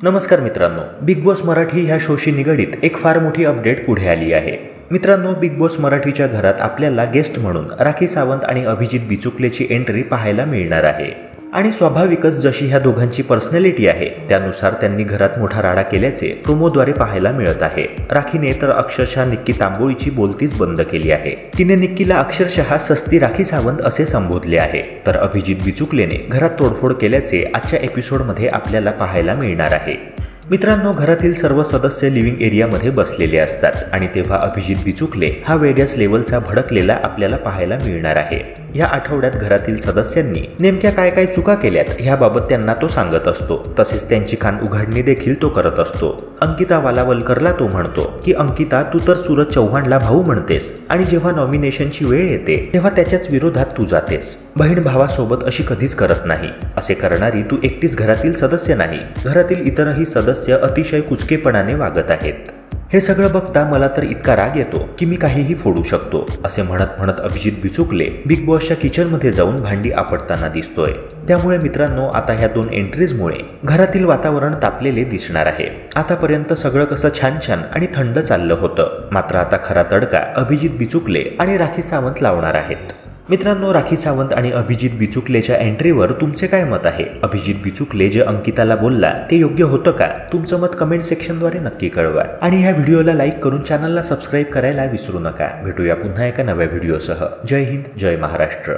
नमस्कार मित्रांनो, big boss Marathi ह्या शोशी निगडीत एक फार मोठी अपडेट पुढे आली आहे। मित्रांनो, बिग बॉस मराठीच्या घरात आपल्याला गेस्ट म्हणून राखी सावंत आणि अभिजित बिचुकलेची एंट्री पाहायला मिळणार आहे। आणि स्वाभाविकच जशी ह्या दोघांची पर्सनॅलिटी आहे त्यानुसार त्यांनी घरात मोठा राडा केल्याचे प्रोमोद्वारे पाहायला मिळत आहे। राखीने तर अक्षरशः निक्की तांबोळीची बोलतीच बंद केली आहे। तिने निक्कीला अक्षरशः सस्ती राखी सावंत असे संबोधले आहे। तर अभिजित बिचुकलेने घरात तोडफोड केल्याचे आजच्या एपिसोडमध्ये आपल्याला पाहायला मिळणार आहे। मित्रांनो, घरातील सर्व सदस्य लिव्हिंग एरियामध्ये बसलेले असतात आणि तेव्हा अभिजित बिचुकले हा वेगळ्याच लेवलचा भडकलेला आपल्याला पाहायला मिळणार आहे। या आठवड्यात घरातील सदस्यांनी नेमक्या काय काय चुका केल्यात ह्याबाबत त्यांना तो सांगत असतो। तसेच त्यांची कान उघडणी देखील तो करत असतो। अंकिता वालावलकरला तो म्हणतो की अंकिता, तू तर सूरज चव्हाणला भाऊ म्हणतेस आणि जेव्हा नॉमिनेशनची वेळ येते तेव्हा त्याच्याच विरोधात तू जातेस। बहीण भावासोबत अशी कधीच करत नाही। असे करणारी तू एकटीच घरातील सदस्य नाही, घरातील इतरही सदस्य अतिशय कुचकेपणाने वागत आहेत। हे सगळं बघता मला तर इतका राग येतो की मी काहीही फोडू शकतो, असे म्हणत अभिजित बिचुकले बिग बॉसच्या किचनमध्ये जाऊन भांडी आपटताना दिसतोय। त्यामुळे मित्रांनो, आता ह्या दोन एंट्रीजमुळे घरातील वातावरण तापलेले दिसणार आहे। आतापर्यंत सगळं कसं छान छान आणि थंड चाललं होतं, मात्र आता खरा तडका अभिजित बिचुकले आणि राखी सावंत लावणार आहेत। मित्रांनो, राखी सावंत आणि अभिजित बिचुकलेच्या एंट्रीवर तुमचे काय मत आहे? अभिजित बिचुकले जे अंकिताला बोलला ते योग्य होतं का? तुमचं मत कमेंट सेक्शनद्वारे नक्की कळवा आणि ह्या व्हिडिओला लाईक करून चॅनलला सबस्क्राईब करायला विसरू नका। भेटूया पुन्हा एका नव्या व्हिडिओसह। जय हिंद, जय महाराष्ट्र।